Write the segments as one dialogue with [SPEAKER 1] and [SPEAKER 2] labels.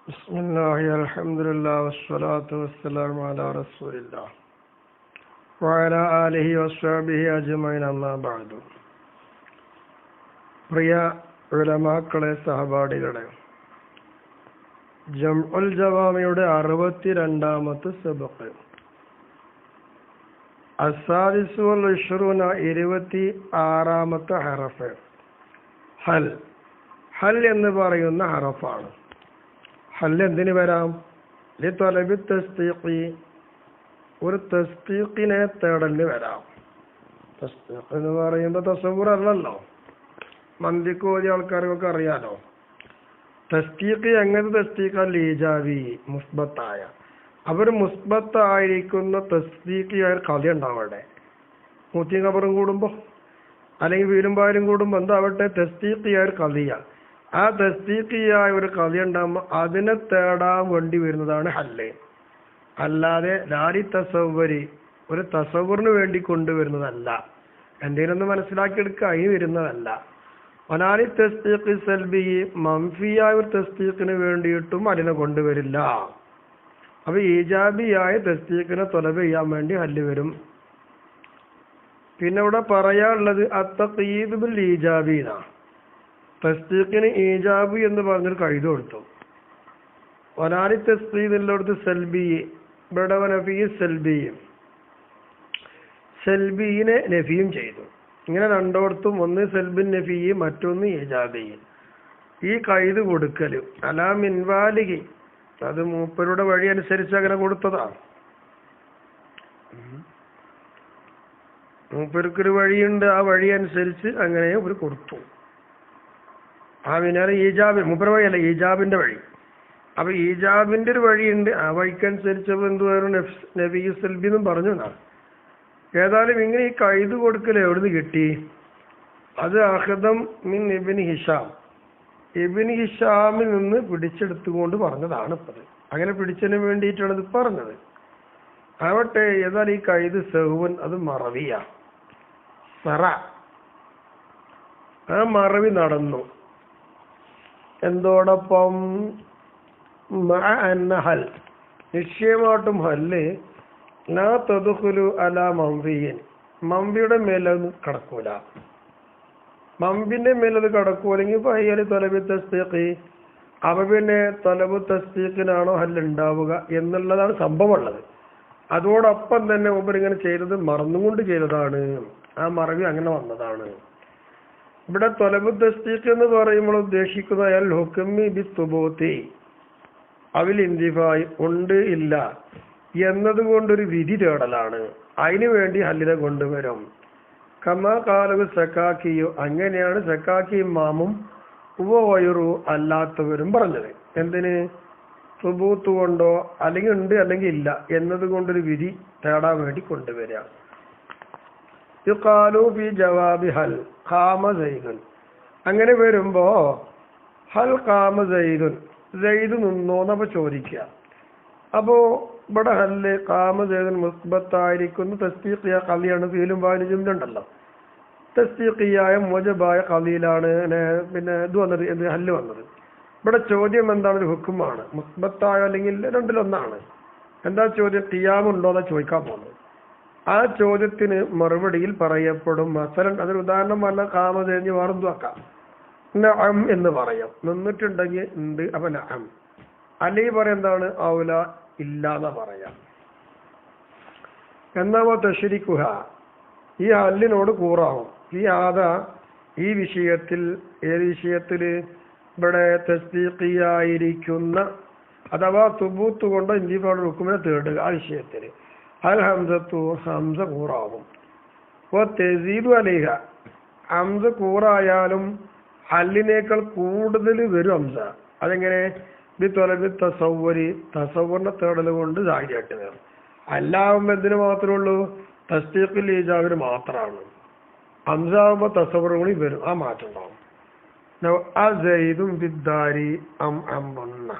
[SPEAKER 1] ബിസ്മില്ലാഹി അൽഹംദുലില്ലാഹി വസ്സലാത്തു വസ്സലാമു അലാ റസൂലില്ലാഹ് വഅലാ ആലിഹി വസ്വഹ്ബിഹി അജ്മഈൻ അമ്മാ ബഅദു. പ്രിയ ഉലമാക്കളെ, സഹപാഠികളെ, ജംഉൽ ജവാമിയുടെ 62ാമത്തെ സബഖ് അസ്സാദിസു വൽ 26ാമത്തെ ഹറഫ് ഹൽ. ഹൽ എന്ന് പറയുന്ന ഹറഫാണ്. ഹൽ എന്തിന് വരാം? ലിത്വലബി തസ്ദീഖി, ഒരു തസ്ദീഖിനെ തേടലിന് വരാം. തസ്ദീഖ് എന്ന് പറയുമ്പോൾ തസവ്വുർ അല്ലല്ലോ, മന്ദിക്ക് ഓതിയ ആൾക്കാർക്കൊക്കെ അറിയാലോ. തസ്ദീഖ് എങ്ങനത്തെ തസ്ദീഖ്? ഈജാബി, മുസ്ബത്തായ. അവർ മുസ്ബത്തായിരിക്കുന്ന തസ്ദീഖിയായ കളി ഉണ്ടാവട്ടെ. മൂത്തിയും കബറും കൂടുമ്പോൾ അല്ലെങ്കിൽ വീലും പാലും കൂടുമ്പോൾ എന്താവട്ടെ, തസ്ദീഖിയായ കളിയ. ആ തസ്ദീഖിയായ ഒരു കളി ഉണ്ടാകുമ്പോൾ അതിനെ തേടാൻ വേണ്ടി വരുന്നതാണ് ഹല്ല്. അല്ലാതെ ലാരി തസവ്വരി, ഒരു തസവ്വറിന് വേണ്ടി കൊണ്ടുവരുന്നതല്ല. എന്തെങ്കിലും ഒന്ന് മനസ്സിലാക്കിയെടുക്കുക, അതിന് വരുന്നതല്ല. ഒനാലി തസ്ദീഖ് സൽബി, മംഫിയായ ഒരു തസ്ദീഖിന് വേണ്ടിയിട്ടും അതിനെ കൊണ്ടുവരില്ല. അപ്പൊ ഈജാബിയായ തസ്ദീഖിനെ തൊലബ് ചെയ്യാൻ വേണ്ടി ഹല്ല് വരും. പിന്നെ ഇവിടെ പറയാനുള്ളത് അത്തഖീദ് ബിൽ ഈജാബിന. തസ്ദീഖിന് ഈജാബ് എന്ന് പറഞ്ഞൊരു കൈത് കൊടുത്തു. ഒനാലി തസ്ദീഖ് എന്നുള്ളടത്ത് സൽബി, ഇവിടെ നഫി സൽബി, സൽബീനെ നഫിയും ചെയ്തു. ഇങ്ങനെ രണ്ടോടത്തും ഒന്ന് സൽബിൻ നഫി, മറ്റൊന്ന് ഈജാബി. ഈ കൈത് കൊടുക്കല് അലാ മിൻവാലിഹി, അത് മൂപ്പരുടെ വഴി അനുസരിച്ച് അങ്ങനെ കൊടുത്തതാണ്. മൂപ്പർക്കൊരു വഴിയുണ്ട്, ആ വഴി അനുസരിച്ച് അങ്ങനെ ഇവർ കൊടുത്തു. ആ പിന്നാലെ ഈജാബ്, മൂപ്പർ വഴിയല്ല, ഈജാബിന്റെ വഴി. അപ്പൊ ഈജാബിന്റെ ഒരു വഴിയുണ്ട്, ആ വഴിക്കനുസരിച്ചപ്പോൾ എന്തുവായിരുന്നു നബി സൽബി എന്നും പറഞ്ഞു എന്നാണ്. ഏതായാലും ഇങ്ങനെ ഈ കൈത് കൊടുക്കൽ എവിടുന്ന് കിട്ടി? അത് അഖദം മിൻ ഇബ്നു ഹിഷാം, ഇബ്നു ഹിഷാമിൽ നിന്ന് പിടിച്ചെടുത്തുകൊണ്ട് പറഞ്ഞതാണ് ഇപ്പത്. അങ്ങനെ പിടിച്ചതിന് വേണ്ടിയിട്ടാണ് ഇത് പറഞ്ഞത്. ആവട്ടെ, ഏതായാലും ഈ കൈത് സഹുവൻ, അത് മറവിയ, സറ. ആ മറവി നടന്നു. എന്തോടൊപ്പം? ഹൽ, നിശ്ചയമായിട്ടും ഹല്ല് ലാ തദ്ഖുലു അലാ മംഫിയിൻ, മംഫിയുടെ മേലത് കടക്കൂല. മംഫിന്റെ മേലത് കടക്കൂലെങ്കിൽ ഫഹിയ ലിത്വലബി തസ്ദീഖി, അവ പിന്നെ തലബു തസ്ദീഖിനാണോ ഹല്ല് ഉണ്ടാവുക എന്നുള്ളതാണ് സംഭവമുള്ളത്. അതോടൊപ്പം തന്നെ മുമ്പ് ഇങ്ങനെ ചെയ്തത് മറന്നുകൊണ്ട് ചെയ്തതാണ്. ആ മറവി അങ്ങനെ വന്നതാണ്. ഇവിടെ തൊലബു തസ്ദീഖ് എന്ന് പറയുമ്പോൾ ഉദ്ദേശിക്കുന്ന അൽ ഹുക്മി ബി തുബൂതി അവിൽ ഇന്തിഫായി, ഉണ്ട് ഇല്ല എന്നതുകൊണ്ടൊരു വിധി തേടലാണ്. അതിനു വേണ്ടി ഹല്ലിനെ കൊണ്ടുവരും. കമാ കാലു സക്കാക്കിയോ, അങ്ങനെയാണ് സക്കാക്കി ഇമാമും ഉപവയറു അല്ലാത്തവരും പറഞ്ഞത്. എന്തിന്? സുബൂത്ത് കൊണ്ടോ, അല്ലെങ്കിൽ ഉണ്ട് അല്ലെങ്കിൽ ഇല്ല എന്നത് കൊണ്ടൊരു വിധി തേടാൻ വേണ്ടി കൊണ്ടുവരിക. യുഖാലു ഫി ജവാബി ഹൽ ഖാമ സൈദുൻ, അങ്ങനെ വരുമ്പോ ഹൽ ഖാമ സൈദുൻ, സൈദ് നിന്നോന്നപ്പോ ചോദിക്കുക. അപ്പോ ഇവിടെ ഹല്ല് ഖാമ സൈദുൻ മുസ്ബത്തായിരിക്കുന്ന തസ്ദീഖിയ കളിയാണ്. ഫീലും വാലും ജുംലുണ്ടല്ലോ, തസ്ദീഖിയായ മുജബായ കളിയിലാണ് പിന്നെ ഇത് വന്നത്, എന്ത് ഹല്ല് വന്നത്. ഇവിടെ ചോദ്യം എന്താണ്? ഒരു ഹുക്കുമാണ്, മുസ്ബത്തായ അല്ലെങ്കിൽ രണ്ടിലൊന്നാണ്. എന്താ ചോദ്യം? ഖിയാമുണ്ടോ എന്നാ ചോദിക്കാൻ പോകുന്നത്. ആ ചോദ്യത്തിന് മറുപടിയിൽ പറയപ്പെടും മസലൻ, അതൊരു ഉദാഹരണം പറഞ്ഞ ഖാമ കഴിഞ്ഞ് വേറെന്തു ആക്കാം, നഅം എന്ന് പറയാം. നിന്നിട്ടുണ്ടെങ്കിൽ ഉണ്ട്, അപ്പൊ നഅം. അല്ലെങ്കിൽ പറയാം എന്താണ്? ഔല, ഇല്ലാതെ പറയാം. എന്നാ തശ്രിക്കുഹ, ഈ ഹല്ലിനോട് കൂറാവും. ഈ ആദാ, ഈ വിഷയത്തിൽ. ഏത് വിഷയത്തില്? ഇവിടെ തസ്ദീഖിയായിരിക്കുന്ന അഥവാ സുബൂത്ത് കൊണ്ട് ഇന്തിഫാട് ഹുക്കുമിനെ തേടുക, ആ വിഷയത്തില്. അൽ ഹംസത്തു, ഹംസ കൂറാവും. തെസീദു അലൈഹ, ഹംസ കൂറായാലും ഹല്ലിനേക്കാൾ കൂടുതൽ വരും ഹംസ. അതെങ്ങനെ? ബി തൊലബി തസവ്വരി, തസവ്വറിനെ തേടൽ കൊണ്ട് സാഹിയായിട്ട് വരും. അല്ലാവുമ്പോ എന്തിനു മാത്രമേ ഉള്ളൂ? തസ്ദീഖിൽ ഈജാബിന് മാത്രമാണ്. ഹംസ ആകുമ്പോ തസവ്വർ കൂടി വരും, ആ മാറ്റം ഉണ്ടാവും. ബിദ്ദാരി അം അംറുന്ന,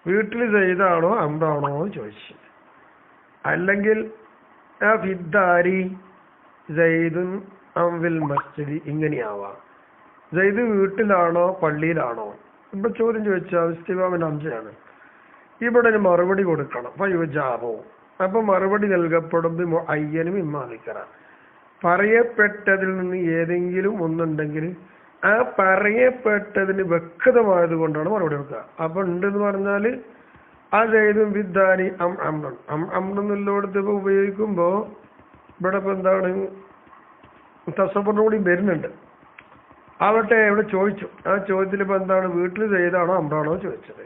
[SPEAKER 1] വീട്ടിൽ സയ്യിദാണോ അംറാണോ എന്ന് ചോദിച്ചു. അല്ലെങ്കിൽ ഫിദ്ദാരി സയ്യിദുൻ അം ഫിൽ മസ്ജിദ്, ഇങ്ങനെയാവാം. സയ്യിദ് വീട്ടിലാണോ പള്ളിയിലാണോ? ഇപ്പൊ ചോദ്യം ചോദിച്ചാൽ ഇസ്തിഫാമിന്റെ അംശമാണ്. ഇവിടെ ഒരു മറുപടി കൊടുക്കണം. ഫയുജാബു, അപ്പൊ മറുപടി നൽകപ്പെടും അയ്യനും ഇമ്മാദിക്കറ, പറയപ്പെട്ടതിൽ നിന്ന് ഏതെങ്കിലും ഒന്നുണ്ടെങ്കിൽ ആ പറയപ്പെട്ടതിന് വ്യക്തമായത് കൊണ്ടാണ് മറുപടി കൊടുക്കുക. അപ്പൊ ഉണ്ടെന്ന് പറഞ്ഞാല് ആ ചെയ്തും വിദ്ധാനി അമ്രെന്നുള്ളടത്ത് ഇപ്പൊ ഉപയോഗിക്കുമ്പോ ഇവിടെ ഇപ്പൊ എന്താണ് തസവറിനും കൂടി വരുന്നുണ്ട്. ആവട്ടെ ഇവിടെ ചോദിച്ചു, ആ ചോദ്യത്തിൽ ഇപ്പൊ എന്താണ് വീട്ടിൽ ചെയ്താണോ അമ്രാണോ ചോദിച്ചത്.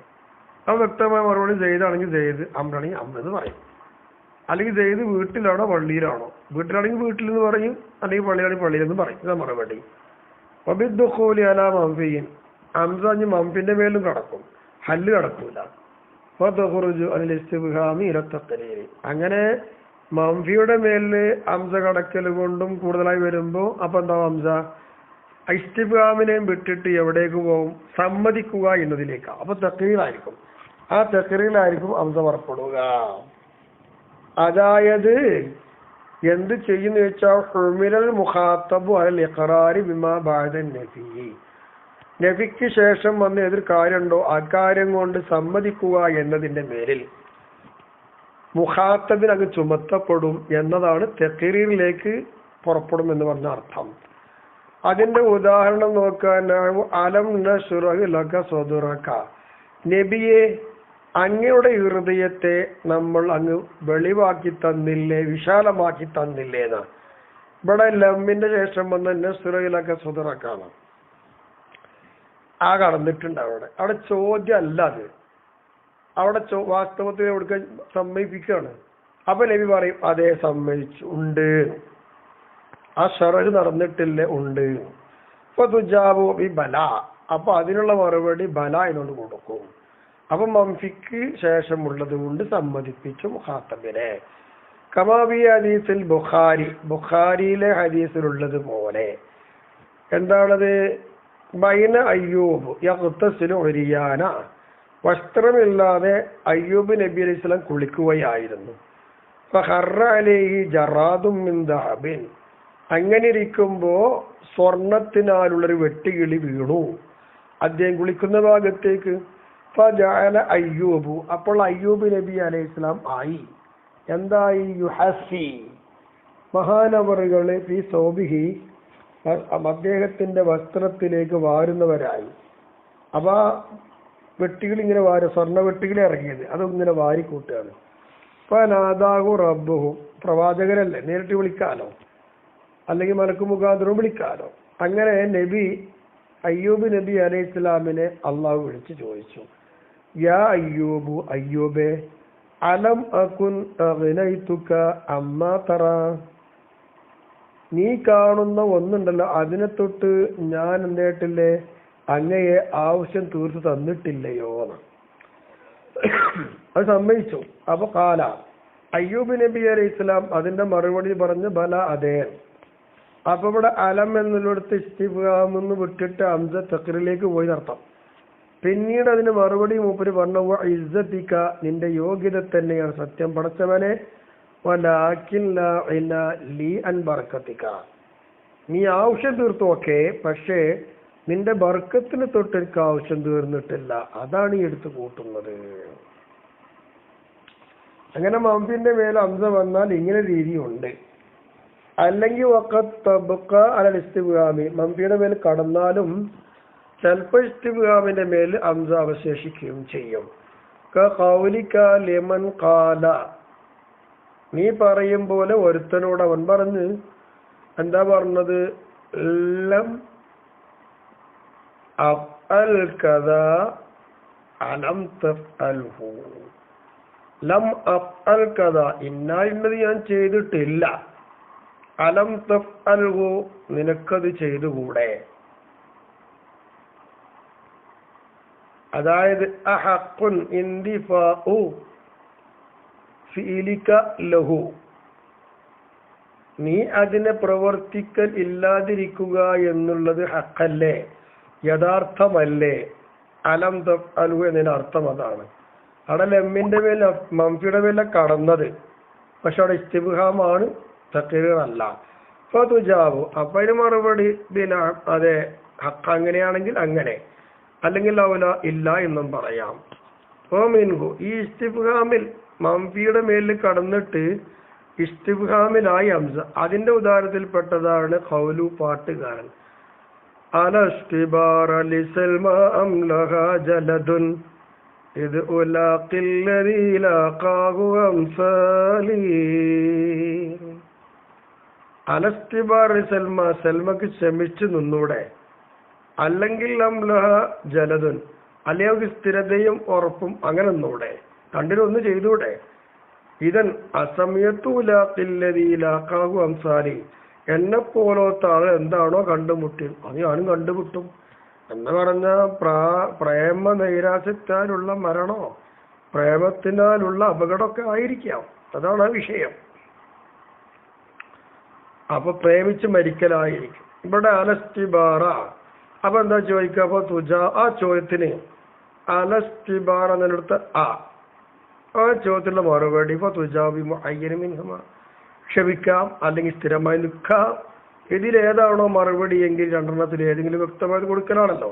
[SPEAKER 1] ആ വ്യക്തമായ മറുപടി ചെയ്താണെങ്കിൽ ചെയ്ത്, അമ്രാണെങ്കിൽ അമ്രെന്ന് പറയും. അല്ലെങ്കിൽ ചെയ്ത് വീട്ടിലാണോ പള്ളിയിലാണോ, വീട്ടിലാണെങ്കിൽ വീട്ടിൽ എന്ന് പറയും, അല്ലെങ്കിൽ പള്ളിയിലാണെങ്കിൽ പള്ളിയിലെന്ന് പറയും. ഇതാ മറുപടി. ഒബിദ്ദുഖൂലി അലാ മംഫിയിൻ, അംസ അഞ്ഞ് മംഫിന്റെ മേലും കടക്കും, ഹല്ല് കടക്കൂല. അങ്ങനെ മംഫിയുടെ മേലില് അംസ കടക്കൽ കൊണ്ടും കൂടുതലായി വരുമ്പോ അപ്പൊ എന്താ അംസ ഇസ്തിഫാമിനെയും വിട്ടിട്ട് എവിടേക്ക് പോകും? സമ്മതിക്കുക എന്നതിലേക്കാ. അപ്പൊ തഖ്രീറായിരിക്കും. ആ തഖ്രീറിലായിരിക്കും അംസ പുറപ്പെടുക. അതായത് എന്ത് ചെയ്യുന്ന വെച്ചാൽ ഹുമിലൽ മുഖാത്തബു അലൽ ഇഖ്റാരി ബിമാ ബഅദ നഫി, നഫിക്ക് ശേഷം വന്ന് ഏതൊരു കാര്യമുണ്ടോ ആ കാര്യം കൊണ്ട് സമ്മതിക്കുക എന്നതിന്റെ മേലിൽ മുഖാത്തബിന് അങ്ങ് ചുമത്തപ്പെടും എന്നതാണ് തഖ്രീറിലേക്ക് പുറപ്പെടും എന്ന് പറഞ്ഞ അർത്ഥം. അതിന്റെ ഉദാഹരണം നോക്കാൻ അലം നശ്റഹ് ലക സദ്റക, നബിയെ അങ്ങയുടെ ഹൃദയത്തെ നമ്മൾ അങ്ങ് വെളിവാക്കി തന്നില്ലേ, വിശാലമാക്കി തന്നില്ലേ എന്നാ. ഇവിടെ ലമ്മിന്റെ ശേഷം വന്ന നശ്റഹ് ലക സദ്റകാണ് ആ കടന്നിട്ടുണ്ട്. അവിടെ ചോദ്യം അല്ല അത്, അവിടെ വാസ്തവത്തിൽ എവിടെ സമ്മതിപ്പിക്കുകയാണ്. അപ്പൊ നബി പറയും അതേ സമ്മതിച്ചു, ഉണ്ട്, ആ ഷറഹ് നടന്നിട്ടില്ലേ, ഉണ്ട്. അപ്പൊ തുജാബു ബി ബല, അപ്പൊ അതിനുള്ള മറുപടി ബല എന്നോട് കൊടുക്കും. അപ്പൊ മംഫിക്ക് ശേഷമുള്ളത് കൊണ്ട് സമ്മതിപ്പിച്ചു മുഖാത്തബിനെ. കമാബി ഹദീസിൽ ബുഖാരി, ബുഖാരിയിലെ ഹദീസിലുള്ളത് പോലെ എന്താണത്? ബൈന അയ്യൂബ് യഗ്തസിലു ഉരിയാന, വസ്ത്രമില്ലാതെ അയ്യൂബ് നബി അലൈഹി സ്വലാം കുളിക്കുകയായിരുന്നു. ഫഖറ അലൈഹി ജറാദും മിൻ ദഹബിൻ, അങ്ങനെ ഇരിക്കുമ്പോ സ്വർണത്തിനാലുള്ളൊരു വെട്ടുകിളി വീണു അദ്ദേഹം കുളിക്കുന്ന ഭാഗത്തേക്ക്. ഫജഅല അയ്യൂബു, അപ്പോൾ അയ്യൂബ് നബി അലൈഹി സ്വലാം ആയി എന്തായി? യുഹസി, മഹാനവറുകളെ ഫി സൗബിഹി, അദ്ദേഹത്തിന്റെ വസ്ത്രത്തിലേക്ക് വാരുന്നവരായി. അപ്പൊ വെട്ടുകിളി ഇങ്ങനെ സ്വർണ്ണ വെട്ടുകിളി ഇറങ്ങിയത് അതിങ്ങനെ വാരിക്കൂട്ടുകയാണ്. അപ്പൊ നാദാഹു റബ്ബുഹു, പ്രവാചകരല്ലേ, നേരിട്ട് വിളിക്കാലോ, അല്ലെങ്കിൽ മലക്കു മുഖാന്തരം വിളിക്കാലോ. അങ്ങനെ നബി അയ്യൂബ് നബി അലൈഹി സ്വലാമിനെ അള്ളാഹു വിളിച്ച് ചോദിച്ചു, യാ അയ്യൂബു, അയ്യൂബേ, അലം അകുൻ അഗ്നൈതുക അമ്മാ തറാ, നീ കാണുന്ന ഒന്നുണ്ടല്ലോ അതിനെ തൊട്ട് ഞാൻ എന്തായിട്ടില്ലേ അങ്ങയെ ആവശ്യം തീർത്ത് തന്നിട്ടില്ലയോ എന്ന്. അത് സമ്മതിച്ചു. അപ്പൊ കാല അയ്യൂബ് നബി അലൈഹി സ്വലാം അതിന്റെ മറുപടി പറഞ്ഞു ബല, അതെ. അപ്പൊ ഇവിടെ അലം എന്നുള്ളിടത്ത് ഇസ്തിഫാമെന്ന് വിട്ടിട്ട് ഹംസ തഖ്രീറിലേക്ക് പോയി നടത്താം. പിന്നീട് അതിന് മറുപടി മൂപ്പര് പറഞ്ഞു ഇസ്സതിക, നിന്റെ യോഗ്യത തന്നെയാണ് സത്യം പടച്ചവനെ, വലാകിൻ ലാ ഇന ലീ അൻ ബർക്കതിക, നീ ആവശ്യം തീർത്തു ഓക്കെ, പക്ഷേ നിന്റെ ബർക്കത്തിന് തൊട്ട് എനിക്ക് ആവശ്യം തീർന്നിട്ടില്ല, അതാണ് ഈ എടുത്തു കൂട്ടുന്നത്. അങ്ങനെ മംഫിന്റെ മേൽ ഹംസ വന്നാൽ ഇങ്ങനെ രീതിയുണ്ട്. അല്ലെങ്കിൽ അലൽ ഇസ്തിഫാമി, മംഫിയുടെ മേൽ കടന്നാലും ചിലപ്പോൾ ഇസ്തിഫാമിന്റെ മേൽ ഹംസ അവശേഷിക്കുകയും ചെയ്യും. ഖൗലിക ലിമൻ ഖാല, നീ പറയും പോലെ ഒരുത്തനോട് അവൻ പറഞ്ഞ്, എന്താ പറഞ്ഞത്? ലം അഫ്അൽ കദാ അലം തഫ്അൽഹു, ലം അഫ്അൽ കദാ, ഇന്നത് ഞാൻ ചെയ്തിട്ടില്ല, അലം തഫ്അൽഹു, നിനക്കത് ചെയ്തുകൂടെ. അതായത് അഹഖുൻ ഇന്ദിഫാഉ ഫീലിക ലഹു, നീ അതിനെ പ്രവർത്തിക്കൽ ഇല്ലാതിരിക്കുക എന്നുള്ളത് ഹഖല്ലേ, യഥാർത്ഥമല്ലേ? അലം തഫ്അൽഹു എന്നതിന്റെ അർത്ഥം അതാണ്. അവിടെ ലമ്മിന്റെ മേൽ മംഫിയുടെ മേലെ കടന്നത്, പക്ഷെ അവിടെ ഇസ്തിഫ്ഹാമാണ്, തഖ്രീറല്ല. ഫതുജാബു, അപ്പൊ അതിന് മറുപടി ബിന, അതെ, ഹഖ് അങ്ങനെയാണെങ്കിൽ അങ്ങനെ. അല്ലെങ്കിൽ ഔല ഇല്ല എന്നും പറയാം. ഓമിൻഹു ഈ ഇസ്തിഫ്ഹാമിൽ മംഫിയുടെ മേലിൽ കടന്നിട്ട് ഇസ്തിഫ്ഹാമിലായി ഹംസ, അതിന്റെ ഉദാഹരണത്തിൽപ്പെട്ടതാണ് ഖൗലു പാട്ടുകാരൻ. അലസ്തിബാറ ലിസൽമ അംലഹ ജലദുൻ ഇത് ഉലാഖില്ലദീ ലാഖാഹു അംസാലി. അലസ്തിബാർ സൽമ, സൽമക്ക് ക്ഷമിച്ചു നിന്നൂടെ, അല്ലെങ്കിൽ അംലഹ ജലദുൻ, അല്ലെങ്കിൽ സ്ഥിരതയും ഉറപ്പും അങ്ങനെ നിന്നൂടെ, രണ്ടിലൊന്ന് ചെയ്തൂടെ. ഇതൻ അസമയത്തൂലാഖില്ലദീലാഖാഹു അംസാലി, എന്നെ പോലത്തെ ആൾ എന്താണോ കണ്ടുമുട്ടി അത് ഞാനും കണ്ടുമുട്ടും എന്ന് പറഞ്ഞ പ്രേമ നൈരാശ്യത്താലുള്ള മരണോ പ്രേമത്തിനാലുള്ള അപകടമൊക്കെ ആയിരിക്കാം. അതാണ് ആ വിഷയം. അപ്പൊ പ്രേമിച്ച് മരിക്കലായിരിക്കും ഇവിടെ. അലസ്തിബാറ, അപ്പൊ എന്താ ചോദിക്കുക? അപ്പൊ തുജ, ആ ചോദ്യത്തിന് അലസ്തിബാറ എന്നെടുത്ത് ആ ചോദ്യത്തിനുള്ള മറുപടി ഇപ്പൊ തുജാബി മുഅയ്യനമിൻഹുമ, ക്ഷമിക്കാം അല്ലെങ്കിൽ സ്ഥിരമായി നിൽക്കാം. ഇതിലേതാണോ മറുപടി എങ്കിൽ രണ്ടെണ്ണത്തിൽ ഏതെങ്കിലും വ്യക്തമായി കൊടുക്കലാണല്ലോ.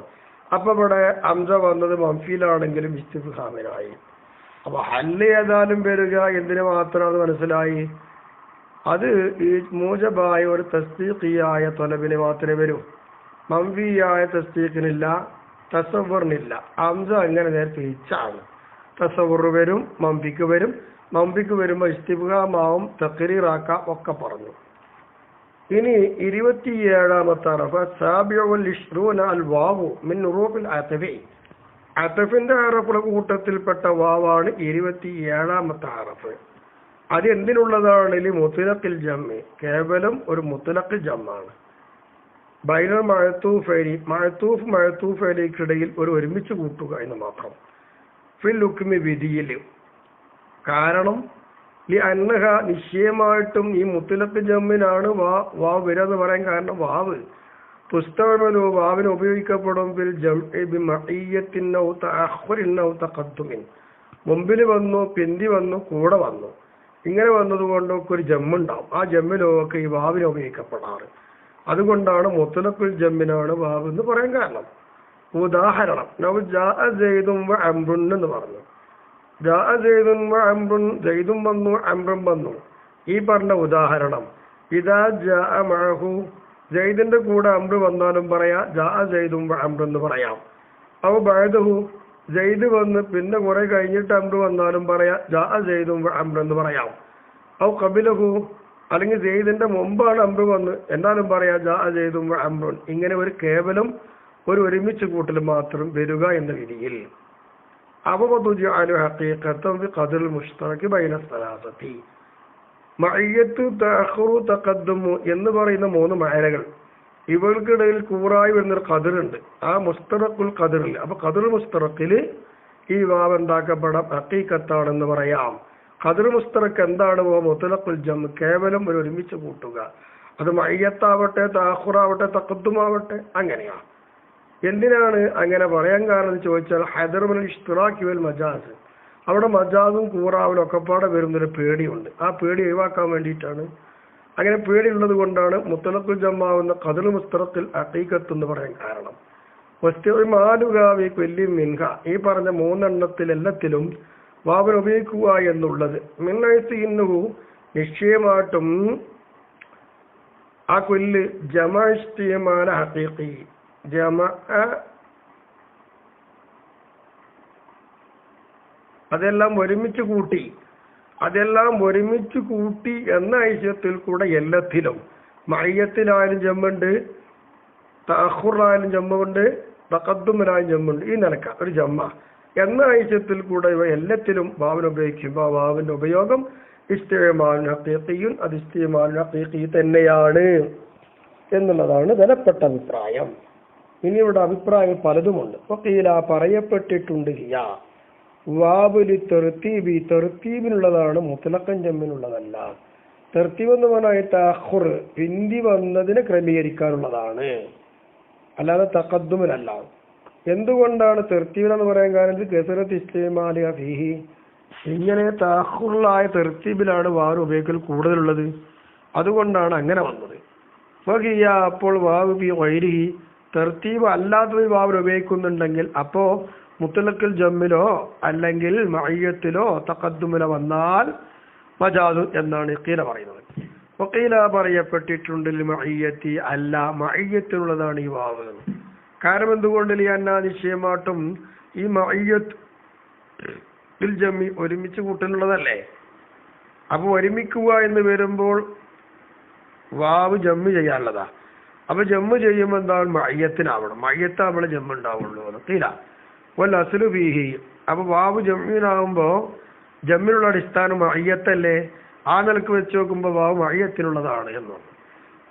[SPEAKER 1] അപ്പൊ ഇവിടെ ഹംസ വന്നത് മംഫിയിലാണെങ്കിലും ഇസ്തിഫ്ഹാമിനായി. അപ്പൊ ഹല്ല് ഏതായാലും വരിക എന്തിനു മാത്രമാണ് മനസ്സിലായി? അത് ഈ മൂജബായ ഒരു തസ്ദീഖിയായ തൊലബിന് മാത്രമേ വരൂ. മംഫിയായ തസ്ദീഖിനില്ല, തസവ്വുറിനില്ല. ഹംസ അങ്ങനെ നേരെ തിരിച്ചാണ്. തസവ്വുറ് വരും, മംഫിക്ക് വരും. മംഫിക്ക് വരുമ്പോൾ ഇസ്തിഫ്ഹാമാവും, തഖ്രീറാക്കാം ഒക്കെ പറഞ്ഞു. ഇനി 27ാമത്തെ ഹറഫ് സാബിഉൽ ഇശ്റൂന അൽ വാവു മിൻ ഹുറൂഫിൽ അത്ഫി, അത്ഫിന്റെ ഹറഫുകളുടെ കൂട്ടത്തിൽപ്പെട്ട വാവാണ് 27ാമത്തെ ഹറഫ്. അത് എന്തിനുള്ളതാണ്? മുത്ലഖിൽ ജമ്മി, കേവലം ഒരു മുത്ലഖ് ജമ്മാണ്. ബൈനൽ മഅ്തൂഫൈനി, മഅ്തൂഫ് മഅ്തൂഫൈനിക്കിടയിൽ ഒരു ഒരുമിച്ച് കൂട്ടുക എന്ന് മാത്രം. ഫിൽ ഹുക്മി, വിധിയിൽ. കാരണം അന്നഹ, നിശ്ചയമായിട്ടും ഈ മുത്ലഖ് ജമ്മിനാണ് വാവ് വരാന്ന് പറയാൻ കാരണം വാവ് പുസ്തകമല്ലോ വാവിന് ഉപയോഗിക്കപ്പെടും. ബിൽ ജംഇ ബിമഇയ്യത്തിൻ ഔ തഅഖുറിൻ ഔ തഖദ്ദുമിൻ, മുമ്പിൽ വന്നു, പിന്തി വന്നു, കൂടെ വന്നു, ഇങ്ങനെ വന്നതുകൊണ്ടൊക്കെ ഒരു ജമ്മുണ്ടാവും. ആ ജമ്മിലൊക്കെ ഈ വാവിനെ ഉപയോഗിക്കപ്പെടാറ്. അതുകൊണ്ടാണ് മുത്ലഖുൽ ജമ്മിനാണ് വാവ് എന്ന് പറയാൻ കാരണം. ഉദാഹരണം നൗ ജാഅ സൈദുൻ വ അംറുൻ എന്ന് പറഞ്ഞു. ജാഅ സൈദുൻ വ അംറുൻ, സൈദും വന്നു അംറും വന്നു. ഈ പറഞ്ഞ ഉദാഹരണം ഇദാ ജാഅ മഅഹു, സൈദിന്റെ കൂടെ അംറ് വന്നാലും പറയാം ജാഅ സൈദുൻ വ അംറുൻ എന്ന് പറയാം. ഔ ബഅദഹു, സൈദ് വന്ന് പിന്നെ കുറെ കഴിഞ്ഞിട്ട് അംറ് വന്നാലും പറയാം ജാഅ സൈദുൻ വ അംറുൻ എന്ന് പറയാം. ഔ ഖബിലഹു, അല്ലെങ്കിൽ സൈദിന്റെ മുമ്പാണ് അംറ് വന്ന് എന്നാലും പറയാം ജാഅ സൈദുൻ വ അംറുൻ. ഇങ്ങനെ ഒരു കേവലം ഒരു ഒരുമിച്ച് കൂട്ടൽ മാത്രം വരിക എന്ന രീതിയിൽ. മഅയ്യത്ത്, തഅഖുറു, തഖദ്ദുമു എന്ന് പറയുന്ന മൂന്ന് മഅനകൾ, ഇവൾക്കിടയിൽ കൂറായി വരുന്നൊരു ഖദറുണ്ട്. ആ മുസ്തറഖുൽ ഖദറിൽ, അപ്പൊ ഖദർ മുസ്തറഖില് ഈ വാവ് എന്താക്കപ്പെടാം? ഹഖീഖത്താണെന്ന് പറയാം. ഖദർ മുസ്തറഖ് എന്താണ്? മുത്ലഖുൽ ജം, കേവലം ഒരു ഒരുമിച്ച് കൂട്ടുക. അത് മഅയ്യത്താവട്ടെ, തഅഖുറാവട്ടെ, തഖദ്ദുമാവട്ടെ, അങ്ങനെയാ. എന്തിനാണ് അങ്ങനെ പറയാൻ കാരണം എന്ന് ചോദിച്ചാൽ ഹദറുൽ ഇഷ്തിറാഖി വൽ മജാസ്, അവിടെ മജാസും കൂറാവലും ഒക്കെപ്പാടെ വരുന്നൊരു പേടിയുണ്ട്. ആ പേടി ഒഴിവാക്കാൻ വേണ്ടിയിട്ടാണ്. അങ്ങനെ പേടിയുള്ളത് കൊണ്ടാണ് മുത്ലഖുൽ ജമ്മാവുന്ന ഖദർ മുസ്തറഖിൽ ഹഖീഖത്ത് എന്ന് പറയാൻ കാരണം. വസ്തിമാലുകാവി കൊല്ലി മിൻഹ, ഈ പറഞ്ഞ മൂന്നെണ്ണത്തിൽ എല്ലാത്തിലും വാവൻ ഉപയോഗിക്കുക എന്നുള്ളത്. മിന്നഹു, നിശ്ചയമായിട്ടും ആ കൊല്ല് ജമാ ഇസ്തിമാല ഹഖീഖി, അതെല്ലാം ഒരുമിച്ച് കൂട്ടി എന്ന ഐശ്വര്യത്തിൽ കൂടെ എല്ലാത്തിലും മഅയ്യത്തിലായാലും ജമ്മുണ്ട്, തഅഖുറായാലും ജമ്മുണ്ട്, തഖദ്ദുമിലായാലും ജമ്മുണ്ട്. ഈ നിലക്ക ഒരു ജമ്മ എന്ന ഐശ്വര്യത്തിൽ കൂടെ ഇവ എല്ലാത്തിലും വാവിന് ഉപയോഗിക്കുമ്പോൾ ആ വാവിന്റെ ഉപയോഗം ഇസ്തിമാലുൻ ഹഖീഖിയുൻ, അത് ഇസ്തിമാലുൻ ഹഖീഖി തന്നെയാണ് എന്നുള്ളതാണ് ബലപ്പെട്ട അഭിപ്രായം. ഇനി ഇവിടെ അഭിപ്രായം പലതുമുണ്ട്. വഖീല, പറയപ്പെട്ടിട്ടുണ്ട്, ഹിയ വാബുലി തെർത്തീബി, തെർത്തീബിനുള്ളതാണ്, മുത്ലഖൻ ജമ്മിനുള്ളതല്ല. തെർത്തീബ് എന്ന് പറഞ്ഞാൽ തഅഖുർ, പിന്തി വന്നതിനെ ക്രമീകരിക്കാനുള്ളതാണ്, അല്ലാതെ തഖദ്ദുമിനല്ല. എന്തുകൊണ്ടാണ് തെർത്തീബിനെന്ന് പറയാൻ കാരണം? കസറത്ത് ഇസ്തിമാലിഹ ഫീഹി, ഇങ്ങനെ തഅഖുറായ തെർത്തീബിലാണ് വാവ് ഉപയോഗിക്കൽ കൂടുതലുള്ളത്. അതുകൊണ്ടാണ് അങ്ങനെ വന്നത്. വഹിയ, അപ്പോൾ വാവ് ബി ഗൈരിഹി, തർത്തീബ് അല്ലാത്തത് വാവ് ഉപയോഗിക്കുന്നുണ്ടെങ്കിൽ അപ്പോ മുത്തലക്കിൽ ജമ്മിലോ അല്ലെങ്കിൽ മഅയ്യത്തിലോ തഖദ്ദുമിലോ വന്നാൽ മജാദ് എന്നാണ് ഖീല പറയുന്നത്. വഖീല പറയപ്പെട്ടിട്ടുണ്ട് മഅയ്യത്തി അല്ല മഅയ്യത്തിനുള്ളതാണ് ഈ വാവ്. കാരണം എന്തുകൊണ്ട് ലിയന്ന നിശ്ചയമായിട്ടും ഈ മഅയ്യത്ത് ബിൽ ജമ്മി ഒരുമിച്ച് കൂട്ടലുള്ളതല്ലേ. അപ്പൊ ഒരുമിക്കുക എന്ന് വരുമ്പോൾ വാവ് ജമ്മ് ചെയ്യാനുള്ളതാ. അപ്പൊ ജമ്മ് ചെയ്യുമ്പോൾ എന്താണ് മഅയ്യത്തിനാവണം. മഅയ്യത്താവുമ്പോൾ ജമ്മ് ഉണ്ടാവുള്ളൂ. ഖീല വൽ അസ്ലു ഫീഹി. അപ്പൊ വാവ് ജമ്മിനാവുമ്പോ ജമ്മിനുള്ള അടിസ്ഥാനം മഅയ്യത്തല്ലേ. ആ നിലക്ക് വെച്ച് നോക്കുമ്പോൾ വാവ് മഅയ്യത്തിനുള്ളതാണ് എന്നാണ്.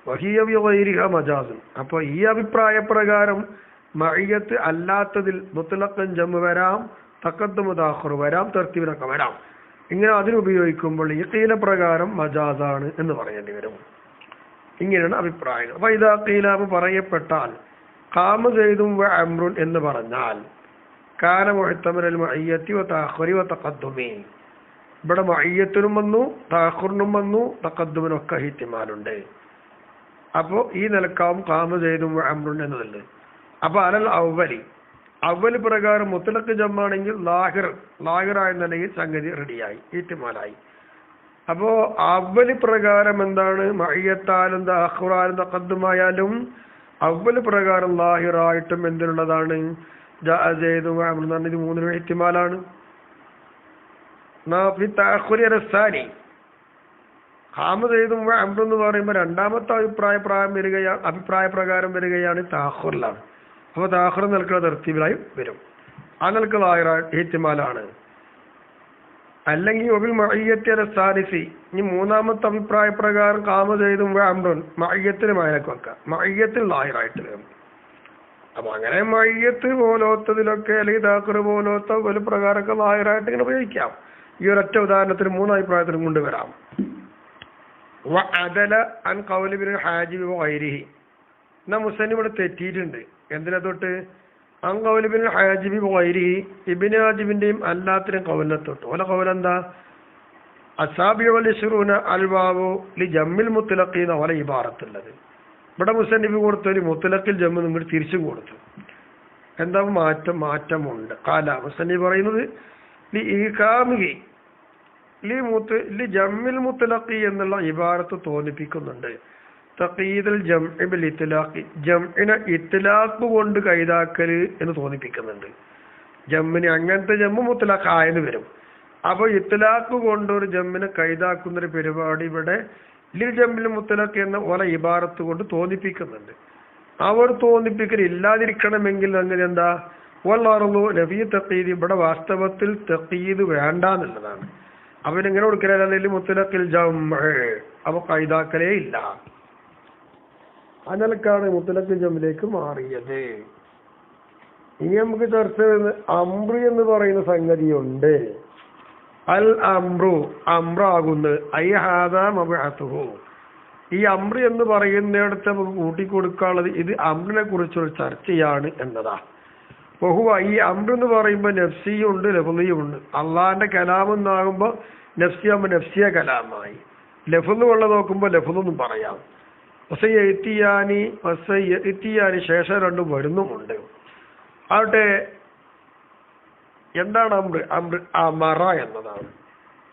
[SPEAKER 1] വഹിയ ബിഗൈരിഹ മജാസുൻ. അപ്പൊ ഈ അഭിപ്രായ പ്രകാരം മഅയ്യത്ത് അല്ലാത്തതിൽ മുത്ലഖൻ ജമ്മ് വരാം, തഖദ്ദും തഅഖുർ വരാം, തർത്തീബിനൊക്കെ വരാം. ഇങ്ങനെ അതിനുപയോഗിക്കുമ്പോൾ ഈ ഖീല പ്രകാരം മജാസാണ് എന്ന് പറയേണ്ടി വരും. ഇങ്ങനെയാണ് അഭിപ്രായം. അപ്പൊ ഇതാ ഖീല പറയപ്പെട്ടാൽ ഖാമ സൈദുൻ വ അംറുൻ എന്ന് പറഞ്ഞാൽ കാന മുഅ്തമറൽ മഅയ്യത്തി വ തഅഖുരി വ തഖദ്ദുമി. ഇവിടെ മഅയ്യത്തിനും വന്നു, തഅഖുറിനും വന്നു, തഖദ്ദുമിനൊക്കെ ഇഹ്തിമാലുണ്ട്. അപ്പോ ഈ നിലക്കാവും ഖാമ സൈദുൻ വ അംറുൻ എന്നതുണ്ട്. അപ്പൊ അലൽ അവല് പ്രകാരം മുത്തലക്ക് ജമ്മാണെങ്കിൽ ലാഹിറായ നിലയിൽ സംഗതി റെഡിയായി, ഇഹ്തിമാലായി. അപ്പോ അവല് പ്രകാരം എന്താണ് മഅയ്യത്താലും തഅഖുറാലും തഖദ്ദുമായാലും അവല് പ്രകാരം ലാഹിറായിട്ടും എന്തിനുള്ളതാണ് ഇത് മൂന്നിനും ഇഹ്തിമാലാണ്. എന്ന് പറയുമ്പോൾ രണ്ടാമത്തെ അഭിപ്രായ പ്രകാരം വരികയാണ് തഅഖുറിലാണ്. അപ്പൊ തഅഖുർ നിൽക്കുന്ന തർത്തീബിലായി വരും. ആ നിൽക്ക് ലാഹിറായ ഇഹ്തിമാലാണ്. അല്ലെങ്കിൽ ഒബിൽ മഅയ്യത്തി അല സാലിസി. ഇനി മൂന്നാമത്തെ അഭിപ്രായ പ്രകാരം ഖാമ സൈദുൻ വ അംറുൻ മഅയ്യത്തിന് മഅനക്ക് വെക്കാം, മഅയ്യത്തിൽ ലാഹിറായിട്ട് വരും. അപ്പൊ അങ്ങനെ മഅയ്യത്ത് പോലോത്തതിലൊക്കെ അല്ലെങ്കിൽ തഅഖുർ പോലോത്ത ഒരു പ്രകാരമൊക്കെ ലാഹിറായിട്ട് ഇങ്ങനെ ഉപയോഗിക്കാം. ഈ ഒരൊറ്റ ഉദാഹരണത്തിന് 3 അഭിപ്രായത്തിനും കൊണ്ടുവരാം. വ അദല അൻ ഖൗലി ഇബ്നുൽ ഹാജിബി വ ഗൈരിഹി. എന്നാ മുസന്നിഫ് ഇവിടെ തെറ്റിയിട്ടുണ്ട്. എന്തിനെ തൊട്ട്? അൻ ഖൗലി ഇബ്നുൽ ഹാജിബി വ ഗൈരിഹി, ഇബ്നു ഹാജിബിന്റെയും അല്ലാത്തിനും ഖൗലിനെ തൊട്ട്. ഓല ഖൗൽ എന്താ? അസാബിഉ വൽ ഇശ്റൂന അൽ വാവു ലി ജമ്മിൽ മുത്ലഖീന വല ഇബാറത്തുള്ളത്. ഇവിടെ മുസന്നിഫ് കൊടുത്തൊരു മുത്ലഖിൽ ജമ്മ് നിങ്ങൾ തിരിച്ചും കൊടുത്തു. എന്താ മാറ്റമുണ്ട്. ഖാല മുസന്നിഫ് പറയുന്നത് ലി ഈകാമിഹി ലി ജമ്മിൽ മുത്ലഖി എന്നുള്ള ഇബാറത്ത് തോന്നിപ്പിക്കുന്നുണ്ട്. തഖീദുൽ ജംഇ ബിൽ ഇത്ലാഖി, ജംഇനെ ഇത്ലാഖ് കൊണ്ട് കൈതാക്കല് എന്ന് തോന്നിപ്പിക്കുന്നുണ്ട്. ജമ്മിന് അങ്ങനത്തെ ജമ്മ് മുത്ലഖായെന്ന് വരും. അപ്പൊ ഇത്ലാഖ് കൊണ്ട് ഒരു ജമ്മിനെ കൈതാക്കുന്നൊരു പരിപാടി ഇവിടെ ലിൽ ജമ്മിൽ മുത്ലഖ് എന്ന ഓല ഇബാറത്ത് കൊണ്ട് തോന്നിപ്പിക്കുന്നുണ്ട്. അവർ തോന്നിപ്പിക്കൽ ഇല്ലാതിരിക്കണമെങ്കിൽ അങ്ങനെ എന്താ വല്ലാറു നബി തഖീദ്, ഇവിടെ വാസ്തവത്തിൽ തഖീദ് വേണ്ട എന്നുള്ളതാണ്. അവനെങ്ങനെ കൊടുക്കലിൽ മുത്ലഖിൽ ജംഅ, അപ്പൊ കൈതാക്കലേ ഇല്ല. അതിനൊക്കെയാണ് മുത്ലഖിൽ ജമ്മിലേക്ക് മാറിയത്. ഇനി നമുക്ക് ചർച്ച ചെയ്യുന്നത് അംറ് എന്ന് പറയുന്ന സംഗതിയുണ്ട്. അൽ അംറു അംറാകുന്നത് ഐഹാദാ മബ്അത്തുഹു. ഈ അംറ് എന്ന് പറയുന്നിടത്ത് നമുക്ക് കൂട്ടിക്കൊടുക്കാനുള്ളത് ഇത് അംറിനെ കുറിച്ചൊരു ചർച്ചയാണ് എന്നതാ. ബഹുവ ഈ അംറ് എന്ന് പറയുമ്പോൾ നഫ്സിയുണ്ട് ലഫ്ളിയുണ്ട്. അള്ളാഹിന്റെ കലാമെന്നാകുമ്പോൾ നഫ്സിയാകുമ്പോൾ നഫ്സിയ കലാമായി, ലഫ്ള് ഉള്ള നോക്കുമ്പോൾ ലഫ്ളെന്നും പറയാം. പക്ഷേ എത്തിയാനി ശേഷം രണ്ടും വരുന്നുമുണ്ട്. ആവട്ടെ, എന്താണ് അംറ്? അംറ് അമറ എന്നതാണ്.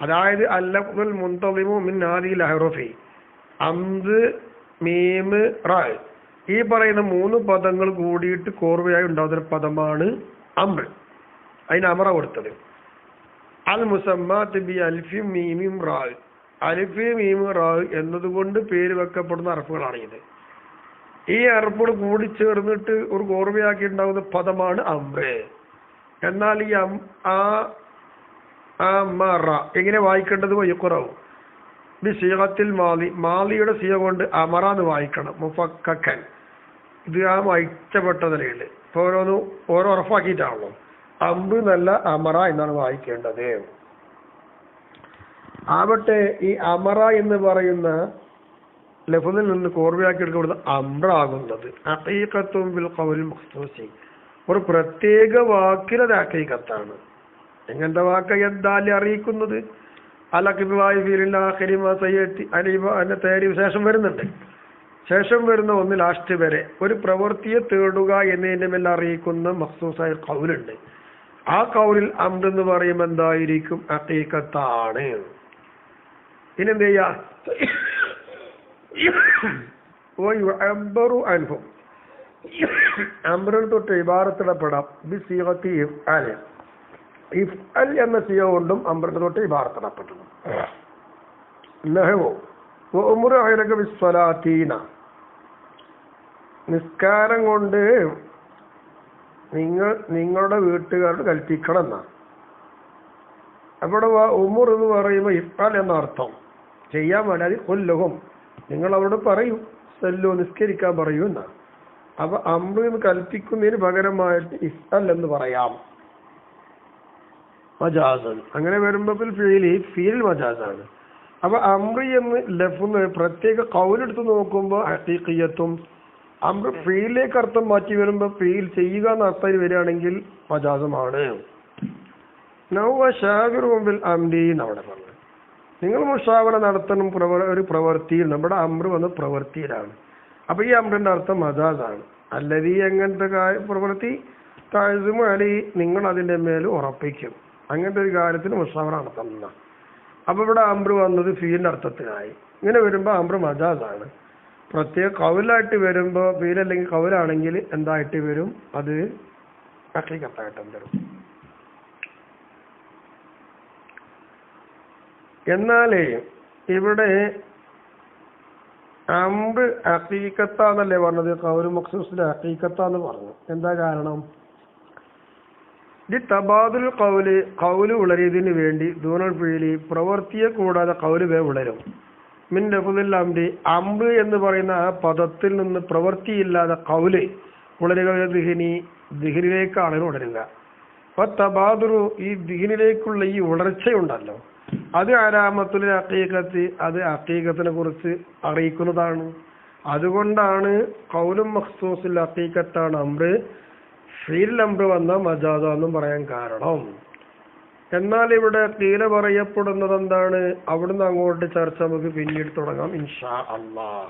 [SPEAKER 1] അതായത് അല്ലഫ്ളുൽ മുൻതളിമു മിൻ ഹാദിഹിൽ അഹ്റഫി, അംദ് മീം റ, ഈ പറയുന്ന 3 പദങ്ങൾ കൂടിയിട്ട് കോർവയായി ഉണ്ടാകുന്ന പദമാണ് അംറ്. അതിന് അമറ കൊടുത്തത്. അൽ മുസമ്മാത്ത് ബി അൽഫി മീമിം റാ, അലിഫ് മീം റാ എന്നതുകൊണ്ട് പേര് വെക്കപ്പെടുന്ന അറഫുകളാണ് ഇത്. ഈ അറഫുകൾ കൂടി ചേർന്നിട്ട് ഒരു കോർവയാക്കി ഉണ്ടാകുന്ന പദമാണ് അംറ്. എന്നാൽ ഈ അമറ എങ്ങനെ വായിക്കേണ്ടത്? യുഖ്റഉ ബി സിഗത്തിൽ മാലി, മാലിയുടെ സിഗ കൊണ്ട് അമറ എന്ന് വായിക്കണം. മുഫക്കക്കൻ, ഇത് ആ വായിച്ചപ്പെട്ട നിലയിൽ ഇപ്പൊ ഓരോ ഉറപ്പാക്കിയിട്ടാണല്ലോ. അംറ് നല്ല അമറ എന്നാണ് വായിക്കേണ്ടത്. ആവട്ടെ, ഈ അമറ എന്ന് പറയുന്ന ലഫ്ളിൽ നിന്ന് കോർവയാക്കി എടുക്കപ്പെടുന്ന അംറാകുന്നത് ഹഖീഖത്തുൻ ബിൽ ഖൗലിൽ മഖ്സൂസി, ഒരു പ്രത്യേക വാക്കിലത് ഹഖീഖത്താണ്. എങ്ങനത്തെ വാക്ക്? എന്താലി അറിയിക്കുന്നത് അലഖിബായി ഫീലിൽ ആഖിരി മാ സയ്യത്തി അലിബ എന്ന തേരി വിശേഷം വരുന്നുണ്ട്. ശേഷം വരുന്ന ഒന്ന് ലാസ്റ്റ് വരെ ഒരു പ്രവൃത്തിയെ തേടുക എന്നതിന്റെ മേൽ അറിയിക്കുന്ന മഖ്സൂസായ ഖൗലുണ്ട്. ആ ഖൗലിൽ അംർ എന്ന് പറയുമ്പോൾ എന്തായിരിക്കും? ഹഖീഖത്താണ്. ഇനി എന്ത് ചെയ്യാ? വയുഅബ്ബറു അൻഹു അംറിൽ തൊട്ട് ഇബാറത്തിടപ്പെടാം ബിസിഗത്തി ഇഫ്അൽ. ഇഫ്അൽ എന്ന സിഗ കൊണ്ടും അംറിൽ തൊട്ട് ഇബാറത്തിടപ്പെട്ടു. നഹ്വു വഉംറു അഹ്ലക ബിസ്സലാത്തീന നിസ്കാരം കൊണ്ട് നിങ്ങളുടെ വീട്ടുകാരോട് കൽപ്പിക്കണം എന്നാ. അവിടെ ഉമുർ എന്ന് പറയുമ്പോൾ ഇഫ്അൽ എന്ന അർത്ഥം ചെയ്യാൻ വേണ്ടി കൊല്ലുഹും നിങ്ങൾ അവരോട് പറയൂ, സല്ലു നിസ്കരിക്കാൻ പറയൂ എന്നാ. അപ്പൊ അംർ എന്ന് കൽപ്പിക്കുന്നതിന് പകരമായിട്ട് ഇഫ്അൽ എന്ന് പറയാം. മജാസൻ അങ്ങനെ വരുമ്പോൾ ഫീൽ മജാസാണ്. അപ്പൊ അംർ എന്ന് ലഫ്ന്ന് പ്രത്യേക ഖൗലെടുത്ത് നോക്കുമ്പോൾ ഹഖീഖിയത്തും അംർ ഫീലിലേക്ക് അർത്ഥം മാറ്റി വരുമ്പോൾ ഫീൽ ചെയ്യുക എന്ന അർത്ഥം വരികയാണെങ്കിൽ മജാസമാണ്. നൗവശാവിറുബിൽ അംരീൻ അവിടെ പറഞ്ഞു നിങ്ങൾ മുഷാവറ നടത്തണം ഒരു പ്രവൃത്തിയിൽ. നമ്മുടെ അംർ വന്ന് പ്രവൃത്തിയിലാണ്. അപ്പൊ ഈ അംറിന്റെ അർത്ഥം മജാസാണ്. അല്ലതീ എങ്ങനത്തെ പ്രവൃത്തി താഴ്സുമ അലി നിങ്ങൾ അതിന്റെ മേൽ ഉറപ്പിക്കും. അങ്ങനത്തെ ഒരു കാര്യത്തിന് മുഷാവറ നടത്തുന്ന. അപ്പൊ ഇവിടെ അംർ വന്നത് ഫീലിന്റെ അർത്ഥത്തിനായി. ഇങ്ങനെ വരുമ്പോ അംർ മജാസാണ്. പ്രത്യേക കൗലായിട്ട് വരുമ്പോ ഫീൽ അല്ലെങ്കിൽ കൗലാണെങ്കിൽ എന്തായിട്ട് വരും? അത് ഹഖീഖത്തായിട്ടും വരും. എന്നാലേ ഇവിടെ അംർ ഹഖീഖത്താന്നല്ലേ പറഞ്ഞത്? ഖൗലു മഖ്സൂസിലെ ഹഖീഖത്താന്ന് പറഞ്ഞു. എന്താ കാരണം? തബാദുൽ ഖൗല് ഉളരിയതിന് വേണ്ടി ദൂനൽ ഫീലി പ്രവൃത്തിയെ കൂടാതെ ഖൗല് വളരും. മിൻ ലഫ്ദിൽ അംരി അംർ എന്ന് പറയുന്ന ആ പദത്തിൽ നിന്ന് പ്രവൃത്തിയില്ലാതെ ഖൗല് ഉളരുക ദിഹ്നിലേക്കാണ് ഉണരുക. അപ്പൊ തബാദുറു ഈ ദിഹ്നിലേക്കുള്ള ഈ ഉണർച്ചയുണ്ടല്ലോ അത് അലാമത്തുൽ ഹഖീഖത്തി അത് ഹഖീഖത്തിനെ കുറിച്ച് അറിയിക്കുന്നതാണ്. അതുകൊണ്ടാണ് ഖൗലും മഖ്സൂസുൽ ഹഖീഖത്താണ് അംർ. ഫീൽ അംർ വന്ന മജാസാന്നും പറയാൻ കാരണം. എന്നാൽ ഇവിടെ ഖീല പറയപ്പെടുന്നത് എന്താണ്? അവിടുന്ന് അങ്ങോട്ട് ചർച്ച നമുക്ക് പിന്നീട് തുടങ്ങാം ഇൻഷാ അല്ലാഹ്.